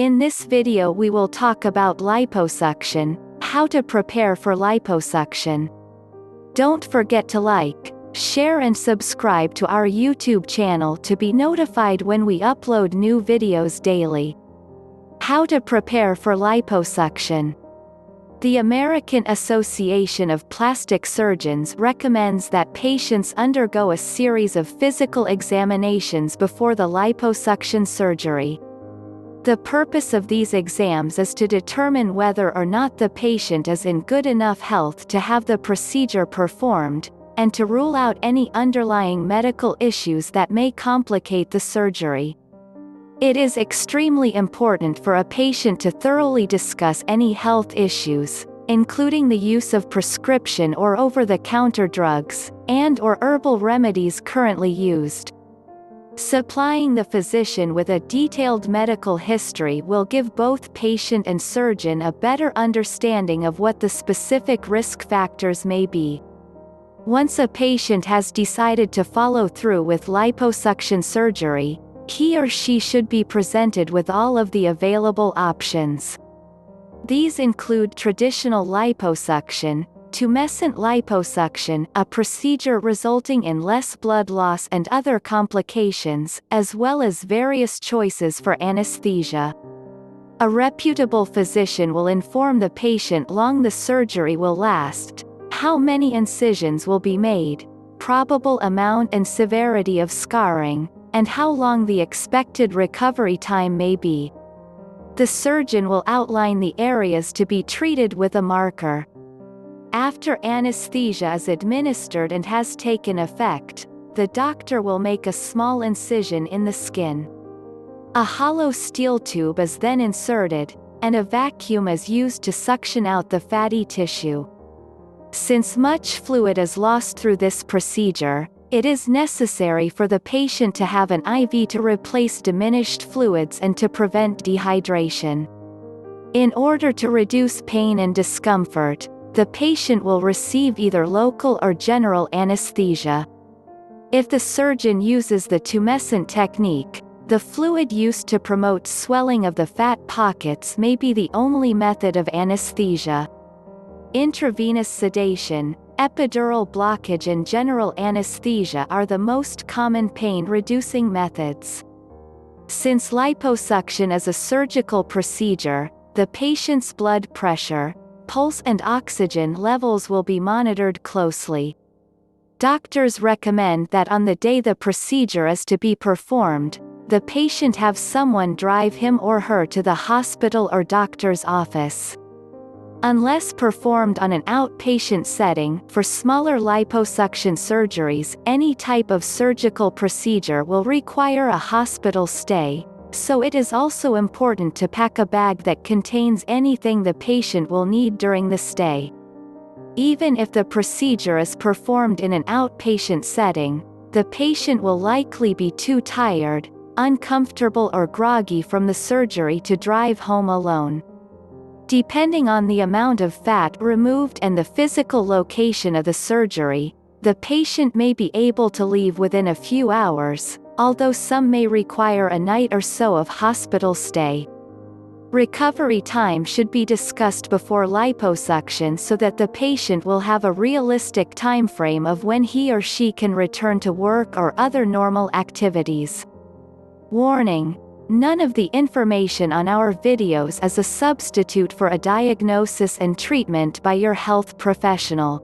In this video we will talk about liposuction, how to prepare for liposuction. Don't forget to like, share and subscribe to our YouTube channel to be notified when we upload new videos daily. How to prepare for liposuction. The American Association of Plastic Surgeons recommends that patients undergo a series of physical examinations before the liposuction surgery. The purpose of these exams is to determine whether or not the patient is in good enough health to have the procedure performed, and to rule out any underlying medical issues that may complicate the surgery. It is extremely important for a patient to thoroughly discuss any health issues, including the use of prescription or over-the-counter drugs, and/or herbal remedies currently used. Supplying the physician with a detailed medical history will give both patient and surgeon a better understanding of what the specific risk factors may be. Once a patient has decided to follow through with liposuction surgery, he or she should be presented with all of the available options. These include traditional liposuction, tumescent liposuction, a procedure resulting in less blood loss and other complications, as well as various choices for anesthesia. A reputable physician will inform the patient long the surgery will last, how many incisions will be made, probable amount and severity of scarring, and how long the expected recovery time may be. The surgeon will outline the areas to be treated with a marker. After anesthesia is administered and has taken effect, the doctor will make a small incision in the skin. A hollow steel tube is then inserted, and a vacuum is used to suction out the fatty tissue. Since much fluid is lost through this procedure, it is necessary for the patient to have an IV to replace diminished fluids and to prevent dehydration. In order to reduce pain and discomfort, the patient will receive either local or general anesthesia. If the surgeon uses the tumescent technique, the fluid used to promote swelling of the fat pockets may be the only method of anesthesia. Intravenous sedation, epidural blockage and general anesthesia are the most common pain-reducing methods. Since liposuction is a surgical procedure, the patient's blood pressure, pulse and oxygen levels will be monitored closely. Doctors recommend that on the day the procedure is to be performed, the patient have someone drive him or her to the hospital or doctor's office. Unless performed on an outpatient setting, for smaller liposuction surgeries, any type of surgical procedure will require a hospital stay, so it is also important to pack a bag that contains anything the patient will need during the stay. Even if the procedure is performed in an outpatient setting, the patient will likely be too tired, uncomfortable or groggy from the surgery to drive home alone. Depending on the amount of fat removed and the physical location of the surgery, the patient may be able to leave within a few hours, although some may require a night or so of hospital stay. Recovery time should be discussed before liposuction so that the patient will have a realistic timeframe of when he or she can return to work or other normal activities. Warning: none of the information on our videos is a substitute for a diagnosis and treatment by your health professional.